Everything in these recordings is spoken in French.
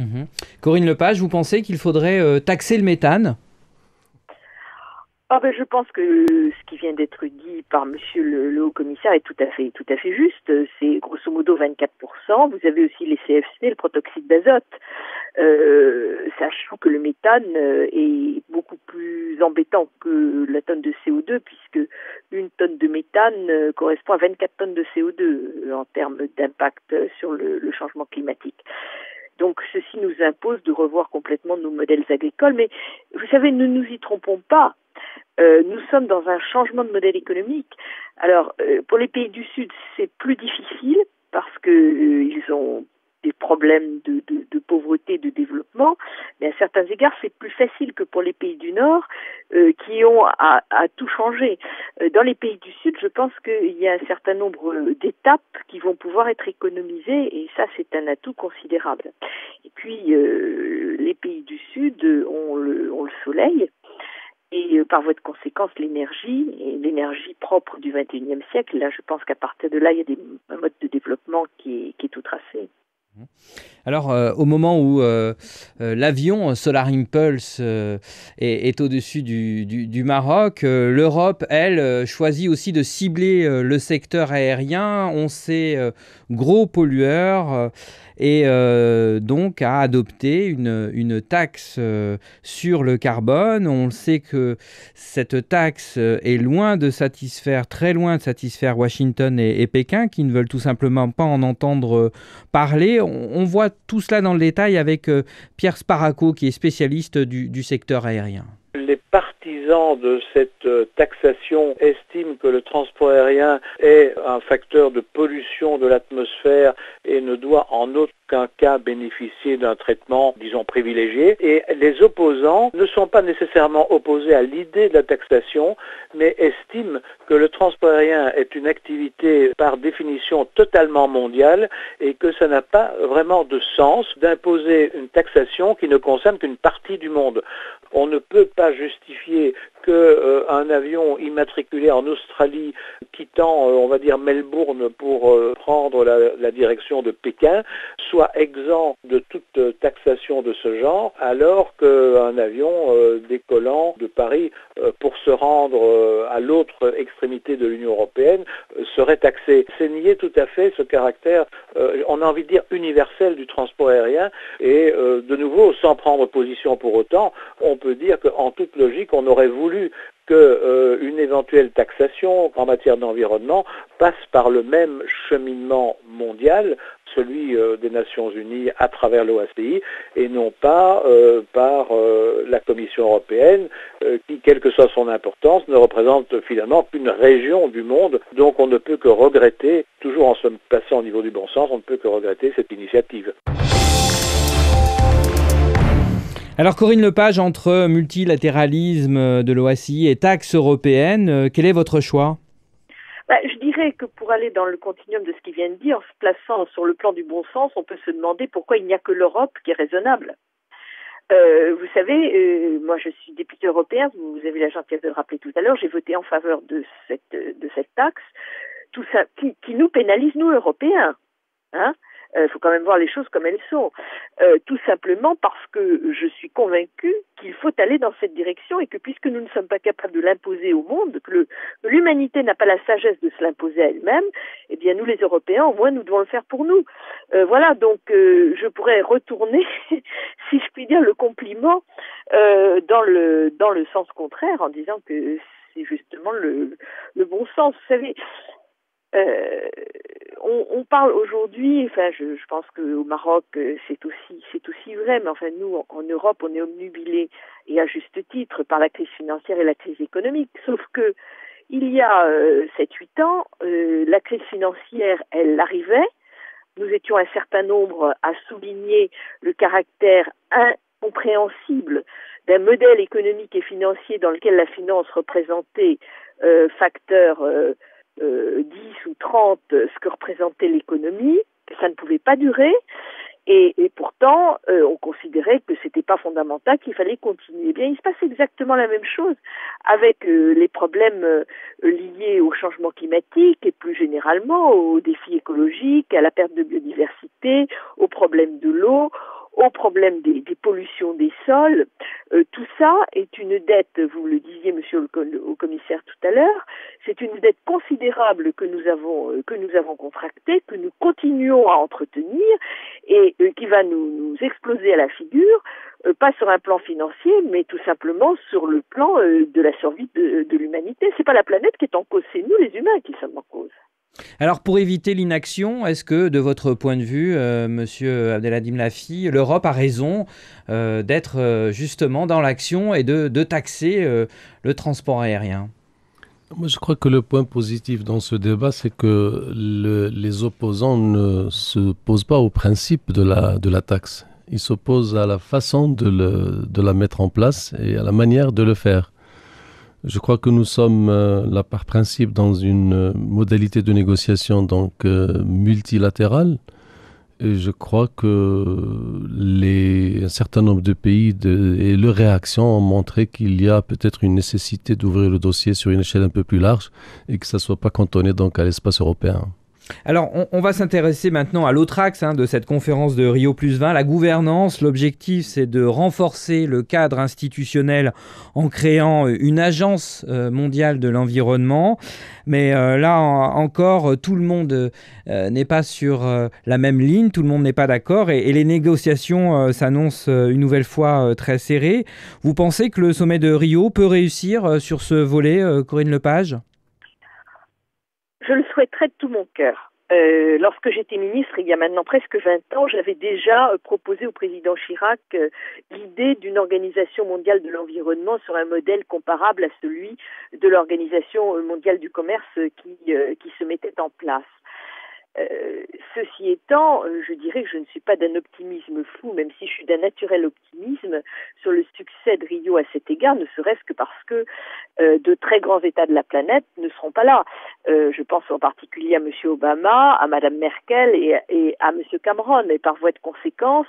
Mhm. Corinne Lepage, vous pensez qu'il faudrait taxer le méthane? Ah ben, je pense que ce qui vient d'être dit par Monsieur le Haut-Commissaire est tout à fait juste. C'est grosso modo 24%. Vous avez aussi les CFC, le protoxyde d'azote. Sachant que le méthane est beaucoup plus embêtant que la tonne de CO2, puisque une tonne de méthane correspond à 24 tonnes de CO2 en termes d'impact sur le changement climatique. Donc ceci nous impose de revoir complètement nos modèles agricoles. Mais vous savez, ne nous y trompons pas. Nous sommes dans un changement de modèle économique. Alors, pour les pays du Sud, c'est plus difficile parce que ils ont des problèmes de pauvreté, de développement, mais à certains égards, c'est plus facile que pour les pays du Nord qui ont à tout changer. Dans les pays du Sud, je pense qu'il y a un certain nombre d'étapes qui vont pouvoir être économisées et ça, c'est un atout considérable. Et puis, les pays du Sud ont le soleil. Et par voie de conséquence, l'énergie, et l'énergie propre du XXIe siècle, là, je pense qu'à partir de là, il y a un mode de développement qui est tout tracé. Alors, au moment où l'avion Solar Impulse est au-dessus du Maroc, l'Europe, elle, choisit aussi de cibler le secteur aérien. On sait gros pollueur et donc a adopté une taxe sur le carbone. On le sait que cette taxe est loin de satisfaire, très loin de satisfaire Washington et Pékin, qui ne veulent tout simplement pas en entendre parler. On voit tout cela dans le détail avec Pierre Sparaco, qui est spécialiste du secteur aérien. Les partisans de cette taxation estiment que le transport aérien est un facteur de pollution de l'atmosphère et ne doit en aucun cas bénéficier d'un traitement, disons, privilégié. Et les opposants ne sont pas nécessairement opposés à l'idée de la taxation, mais estiment que le transport aérien est une activité par définition totalement mondiale et que ça n'a pas vraiment de sens d'imposer une taxation qui ne concerne qu'une partie du monde. On ne peut pas justifier qu'un avion immatriculé en Australie quittant, on va dire, Melbourne pour prendre la direction de Pékin soit exempt de toute taxation de ce genre, alors qu'un avion décollant de Paris pour se rendre à l'autre extrémité de l'Union européenne serait taxé. C'est nier tout à fait ce caractère, on a envie de dire, universel du transport aérien et de nouveau, sans prendre position pour autant, on peut dire qu'en toute logique, on aurait voulu qu'une éventuelle taxation en matière d'environnement passe par le même cheminement mondial, celui des Nations Unies à travers l'OACI, et non pas par la Commission européenne, qui, quelle que soit son importance, ne représente finalement qu'une région du monde. Donc on ne peut que regretter, toujours en se plaçant au niveau du bon sens, on ne peut que regretter cette initiative. Alors Corinne Lepage, entre multilatéralisme de l'OACI et taxes européennes, quel est votre choix? Je dirais que pour aller dans le continuum de ce qu'il vient de dire, en se plaçant sur le plan du bon sens, on peut se demander pourquoi il n'y a que l'Europe qui est raisonnable. Vous savez, moi je suis député européen, vous avez la gentillesse de le rappeler tout à l'heure, j'ai voté en faveur de cette taxe, tout ça qui nous pénalise, nous Européens. Hein? Faut quand même voir les choses comme elles sont. Tout simplement parce que je suis convaincue qu'il faut aller dans cette direction et que puisque nous ne sommes pas capables de l'imposer au monde, que l'humanité n'a pas la sagesse de se l'imposer à elle-même, eh bien nous les Européens, au moins nous devons le faire pour nous. Voilà, donc je pourrais retourner, si je puis dire, le compliment dans le sens contraire en disant que c'est justement le bon sens. Vous savez, on parle aujourd'hui, enfin je pense qu'au Maroc c'est aussi vrai, mais enfin nous en Europe on est obnubilés et à juste titre par la crise financière et la crise économique, sauf que il y a 7-8 ans, la crise financière elle arrivait, nous étions un certain nombre à souligner le caractère incompréhensible d'un modèle économique et financier dans lequel la finance représentait facteur 10 ou 30 ce que représentait l'économie, que ça ne pouvait pas durer, et pourtant on considérait que c'était pas fondamental, qu'il fallait continuer. Eh bien, il se passe exactement la même chose avec les problèmes liés au changement climatique et plus généralement aux défis écologiques, à la perte de biodiversité, aux problèmes de l'eau, au problème des pollutions des sols. Tout ça est une dette, vous le disiez, monsieur le commissaire, tout à l'heure, c'est une dette considérable que nous avons contractée, que nous continuons à entretenir et qui va nous exploser à la figure, pas sur un plan financier, mais tout simplement sur le plan de la survie de l'humanité. C'est pas la planète qui est en cause, c'est nous les humains qui sommes en cause. Alors, pour éviter l'inaction, est-ce que, de votre point de vue, Monsieur Abdelhadim Lafi, l'Europe a raison d'être justement dans l'action et de taxer le transport aérien ? Moi, je crois que le point positif dans ce débat, c'est que les opposants ne se posent pas au principe de la taxe. Ils s'opposent à la façon de la mettre en place et à la manière de le faire. Je crois que nous sommes là par principe dans une modalité de négociation donc multilatérale. Et je crois que un certain nombre de pays et leurs réactions ont montré qu'il y a peut-être une nécessité d'ouvrir le dossier sur une échelle un peu plus large et que ça ne soit pas cantonné donc à l'espace européen. Alors, on va s'intéresser maintenant à l'autre axe de cette conférence de Rio+20, la gouvernance. L'objectif, c'est de renforcer le cadre institutionnel en créant une agence mondiale de l'environnement. Mais là encore, tout le monde n'est pas sur la même ligne, tout le monde n'est pas d'accord et les négociations s'annoncent une nouvelle fois très serrées. Vous pensez que le sommet de Rio peut réussir sur ce volet, Corinne Lepage ? Je le souhaiterais de tout mon cœur. Lorsque j'étais ministre, il y a maintenant presque 20 ans, j'avais déjà proposé au président Chirac l'idée d'une organisation mondiale de l'environnement sur un modèle comparable à celui de l'Organisation mondiale du commerce qui se mettait en place. Ceci étant, je dirais que je ne suis pas d'un optimisme fou, même si je suis d'un naturel optimisme sur le succès de Rio à cet égard, ne serait-ce que parce que de très grands États de la planète ne seront pas là. Je pense en particulier à M. Obama, à Mme Merkel et à M. Cameron, et par voie de conséquence,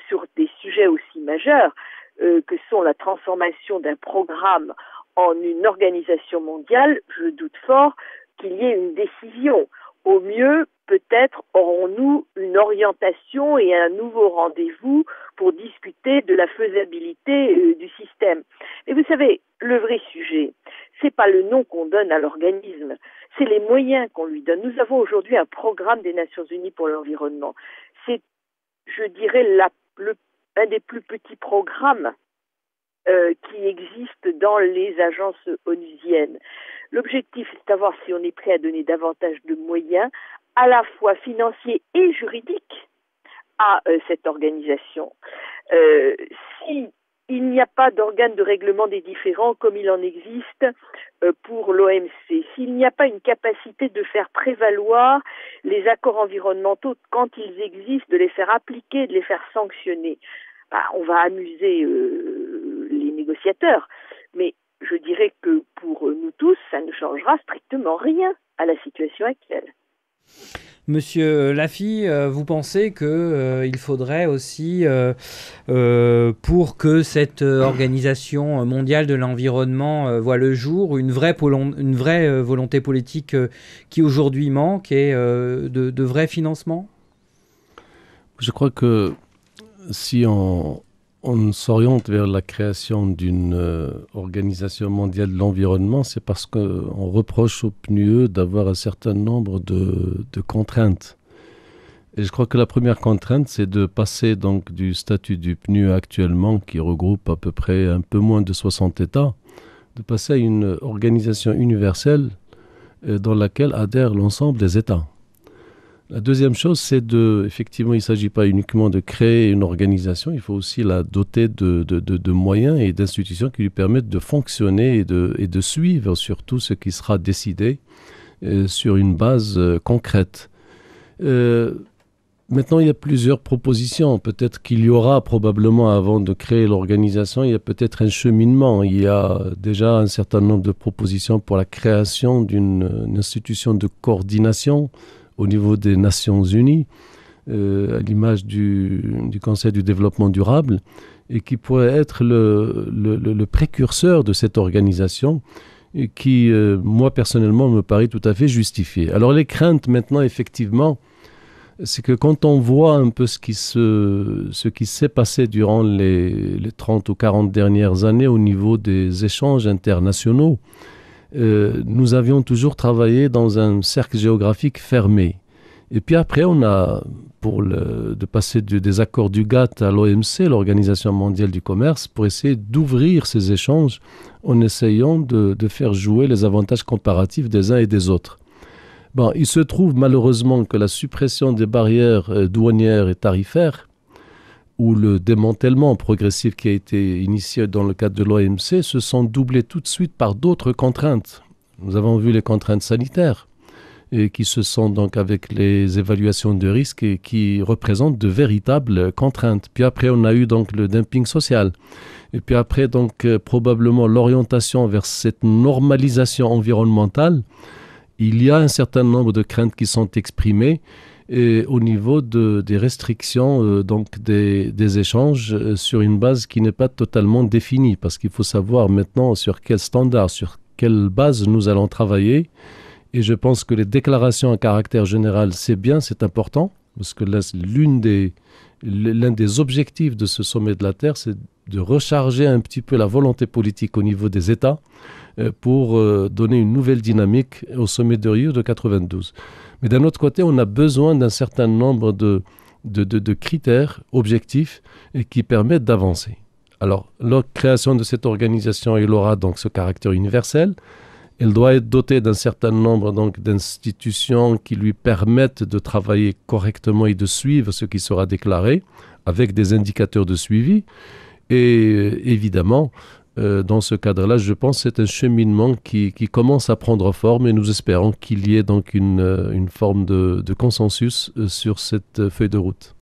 sur des sujets aussi majeurs que sont la transformation d'un programme en une organisation mondiale, je doute fort qu'il y ait une décision. Au mieux, peut-être aurons-nous une orientation et un nouveau rendez-vous pour discuter de la faisabilité du système. Mais vous savez, le vrai sujet, c'est pas le nom qu'on donne à l'organisme, c'est les moyens qu'on lui donne. Nous avons aujourd'hui un programme des Nations Unies pour l'environnement. C'est, je dirais, un des plus petits programmes qui existent dans les agences onusiennes. L'objectif, c'est de savoir si on est prêt à donner davantage de moyens, à la fois financiers et juridiques, à cette organisation. Si il n'y a pas d'organe de règlement des différends comme il en existe pour l'OMC, s'il n'y a pas une capacité de faire prévaloir les accords environnementaux quand ils existent, de les faire appliquer, de les faire sanctionner, on va amuser les négociateurs, mais je dirais que pour nous tous, ça ne changera strictement rien à la situation actuelle. Monsieur Lafi, vous pensez qu'il faudrait aussi, pour que cette organisation mondiale de l'environnement voit le jour, une vraie volonté politique qui aujourd'hui manque et de vrais financements ? Je crois que si on s'oriente vers la création d'une organisation mondiale de l'environnement, c'est parce qu'on reproche au PNUE d'avoir un certain nombre de contraintes. Et je crois que la première contrainte, c'est de passer donc du statut du PNUE actuellement, qui regroupe à peu près un peu moins de 60 États, de passer à une organisation universelle dans laquelle adhèrent l'ensemble des États. La deuxième chose, c'est effectivement, il ne s'agit pas uniquement de créer une organisation, il faut aussi la doter de moyens et d'institutions qui lui permettent de fonctionner et de suivre surtout ce qui sera décidé sur une base concrète. Maintenant, il y a plusieurs propositions. Peut-être qu'il y aura probablement, avant de créer l'organisation, il y a peut-être un cheminement. Il y a déjà un certain nombre de propositions pour la création d'une institution de coordination au niveau des Nations Unies, à l'image du Conseil du développement durable, et qui pourrait être le précurseur de cette organisation, et qui, moi personnellement, me paraît tout à fait justifié. Alors les craintes maintenant, effectivement, c'est que quand on voit un peu ce qui s'est passé durant les 30 ou 40 dernières années au niveau des échanges internationaux, nous avions toujours travaillé dans un cercle géographique fermé. Et puis après, on a, de passer des accords du GATT à l'OMC, l'Organisation mondiale du commerce, pour essayer d'ouvrir ces échanges en essayant de faire jouer les avantages comparatifs des uns et des autres. Bon, il se trouve malheureusement que la suppression des barrières douanières et tarifaires, ou le démantèlement progressif qui a été initié dans le cadre de l'OMC, se sont doublés tout de suite par d'autres contraintes. Nous avons vu les contraintes sanitaires, et qui se sont donc avec les évaluations de risque et qui représentent de véritables contraintes. Puis après, on a eu donc le dumping social. Et puis après, donc, probablement l'orientation vers cette normalisation environnementale. Il y a un certain nombre de craintes qui sont exprimées et au niveau des restrictions donc des échanges sur une base qui n'est pas totalement définie, parce qu'il faut savoir maintenant sur quel standard, sur quelle base nous allons travailler. Et je pense que les déclarations à caractère général, c'est bien, c'est important, parce que là, l'un des objectifs de ce sommet de la Terre, c'est de recharger un petit peu la volonté politique au niveau des États pour donner une nouvelle dynamique au sommet de Rio de 92. Mais d'un autre côté, on a besoin d'un certain nombre de critères objectifs et qui permettent d'avancer. Alors, la création de cette organisation, elle aura donc ce caractère universel. Elle doit être dotée d'un certain nombre donc, d'institutions qui lui permettent de travailler correctement et de suivre ce qui sera déclaré avec des indicateurs de suivi. Et évidemment, dans ce cadre-là, je pense que c'est un cheminement qui commence à prendre forme et nous espérons qu'il y ait donc une forme de consensus sur cette feuille de route.